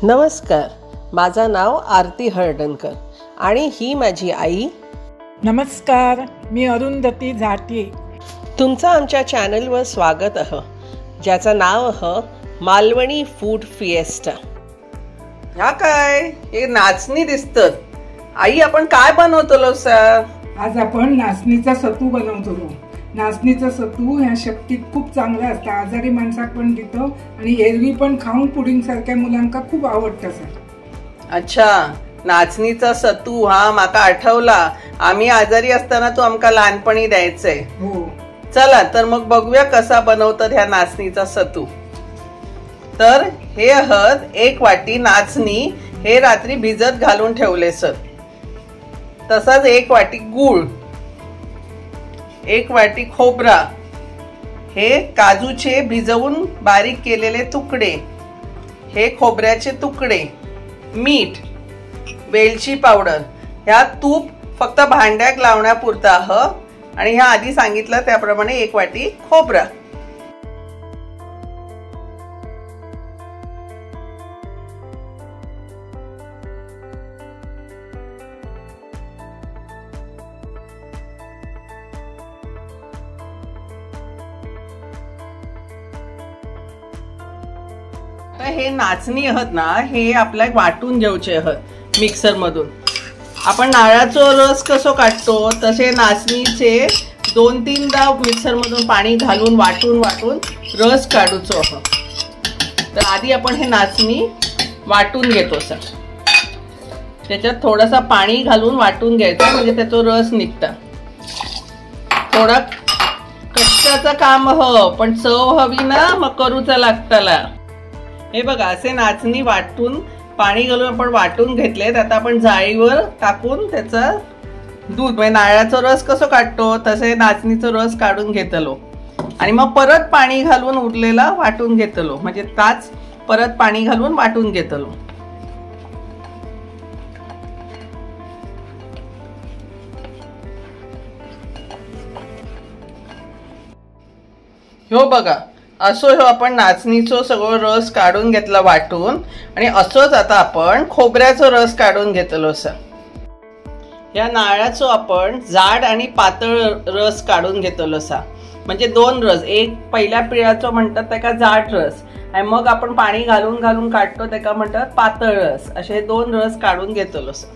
नमस्कार, माझं नाव आरती हळदणकर आणि ही माझी आई. नमस्कार, मी अरुंधती झाटे. तुमचं आमच्या चॅनलवर स्वागत आहे, ज्याचं नाव आहे मालवणी फूड फिएस्टा. ह्या काय हे नाचणी दिसतं. आई, आपण काय बनवतो सर? आज आपण नाचणीचा सत्तू बनवतो. नाचणीचा सत्तू ह्या शक्तीत खूप चांगला असतं. आजारी माणसाक पण देतो आणि एरवी पण खाऊन पुडिंग सारख्या मुलांका खूप आवडतं सर. अच्छा, नाचणीचा सत्तू. हा, माका आठवला. आम्ही आजारी असताना तू आमका लहानपणी द्यायचंय. हो, चला तर मग बघूया कसा बनवतात ह्या नाचणीचा सत्तू. तर हे हळद 1 वाटी नाचणी हे रात्री भिजत घालून ठेवले सर. तसाच 1 वाटी गूळ, 1 वाटी खोबरा, हे काजूचे भिजवून बारीक केलेले तुकडे, हे खोबऱ्याचे तुकडे, मीठ, वेलची पावडर. ह्या तूप फक्त भांड्याक लावण्यापुरता आहे आणि ह्या आधी सांगितलं त्याप्रमाणे 1 वाटी खोबरा. हे नाचणी आहेत ना, हे आपल्याला वाटून घ्यायचे आहेत मिक्सर मधून. आपण नारळाचा रस कसो काढतो तसे नाचणीचे 2-3दा मिक्सर मधून पाणी घालून वाटून रस काढूचो आहोत. तर आधी आपण हे नाचणी वाटून घेतो सर. त्याच्यात थोडासा पाणी घालून वाटून घ्यायचा, म्हणजे त्याचा रस निघता. थोडा कष्टाचं काम पण चव हवी ना, मग करूचा लागताला. हे बघा, असे नाचणी वाटून पाणी घालून आपण वाटून घेतलेत. आता आपण जाळीवर टाकून त्याचा दूध, म्हणजे नारळाचा रस कसं काढतो तसे नाचणीचा रस काढून घेतलो आणि मग परत पाणी घालून उरलेला वाटून घेतलो, म्हणजे ताच परत पाणी घालून वाटून घेतलो. हो बघा, असो आपण नाचणीचो सगळं रस काढून घेतला वाटून, आणि असोच आता आपण खोबऱ्याचा रस काढून घेतलो सर. या नारळाचो आपण जाड आणि पातळ रस काढून घेतलो सा. म्हणजे 2 रस, एक पहिल्या पिळाचो म्हणतात त्याका जाड रस, आणि मग आपण पाणी घालून काढतो त्याका म्हणतात पातळ रस. असे 2 रस काढून घेतलो सा.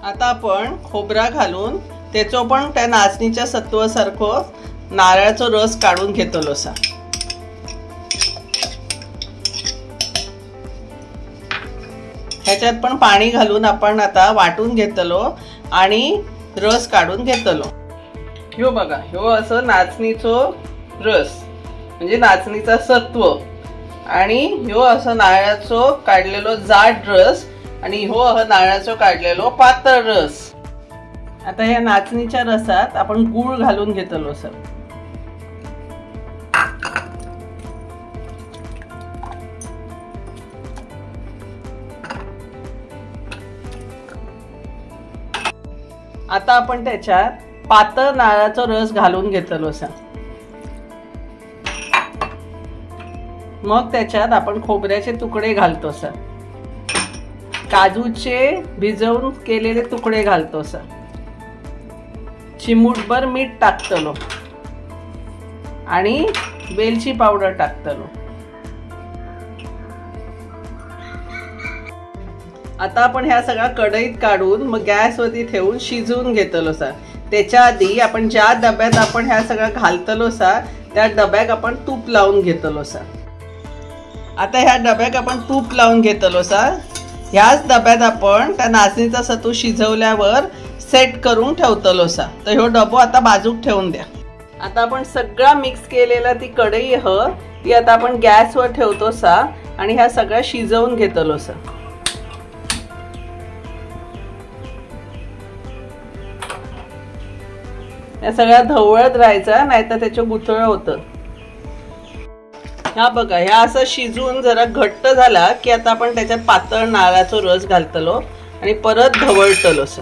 आता आपण खोबरा घालून त्याचो पण त्या नाचणीच्या सत्वासारखो नारळाचो रस काढून घेतलो सा. ह्याच्यात पण पाणी घालून आपण आता वाटून घेतलो आणि रस काढून घेतलो. ह्यो बघा, ह्यो असं नाचणीचो रस, म्हणजे नाचणीचा सत्व, आणि ह्यो असं नारळाचो काढलेलो जाड रस, आणि ह्यो नारळाचो काढलेलो पातळ रस. आता ह्या नाचणीच्या रसात आपण गूळ घालून घेतलो सर. आता आपण त्याच्यात पातळ नारळाचा रस घालून घेतलो सर. मग त्याच्यात आपण खोबऱ्याचे तुकडे घालतो सर, काजूचे भिजवून केलेले तुकडे घालतो सर, चिमूटभर मीठ टाकतलो आणि वेलची पावडर टाकतलो. आता आपण ह्या सगळ्या कढईत काढून मग गॅसवरती ठेवून शिजवून घेतलो सर. त्याच्या आधी आपण ज्या डब्यात आपण ह्या सगळं घालतलो सर, त्या डब्याक आपण तूप लावून घेतलो सर. आता ह्या डब्याक आपण तूप लावून घेतलो सर. ह्याच डब्यात आपण त्या नाचणीचा सत्तू शिजवल्यावर सेट करून ठेवतलो सर. तर ह्यो डबो आता बाजूक ठेवून द्या. आता आपण सगळा मिक्स केलेला ती कढई ती आता आपण गॅसवर ठेवतो सर, आणि ह्या सगळ्या शिजवून घेतलो सर. या सगळ्या ढवळत राहायचा, नाहीतर त्याचं गुठळं होतं. ह्या बघा, ह्या असं शिजून जरा घट्ट झाला की आता आपण त्याच्यात पातळ नारळाचा रस घालतलो आणि परत ढवळतलो सर.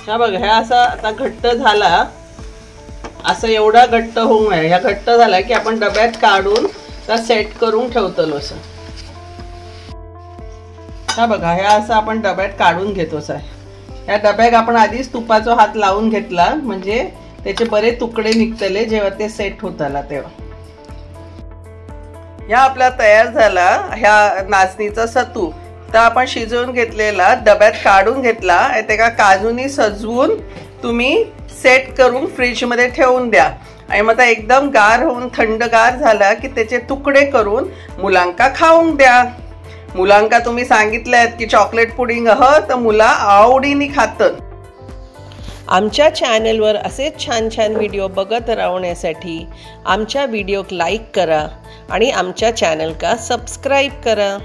ह्या बघा, ह्या असा आता घट्ट झाला असं एवढा घट्ट होऊ नये. ह्या घट्ट झाला की आपण डब्यात काढून त्या सेट करून ठेवतलो. असं हा बघा, ह्या असं आपण डब्यात काढून घेतोच आहे. ह्या डब्यात आपण आधीच तुपाचा हात लावून घेतला म्हणजे त्याचे बरे तुकडे निघतले जेव्हा ते सेट होताला तेव्हा. ह्या आपला तयार झाला ह्या नाचणीचा सत्तू. तर आपण शिजवून घेतलेला डब्यात काढून घेतला. ते का काजूनी सजवून तुम्ही सेट करून फ्रीजमध्ये ठेवून द्या. आणि मग आता एकदम गार होऊन थंडगार झाला की त्याचे तुकडे करून मुलांका खाऊन द्या. मुलांका तुम्ही सांगितलं की चॉकलेट पुडिंग तर मुला आवडीने खातात. आमच्या चॅनलवर असेच छान छान व्हिडिओ बघत राहण्यासाठी आमच्या व्हिडिओक लाईक करा आणि आमच्या चॅनलका सबस्क्राईब करा.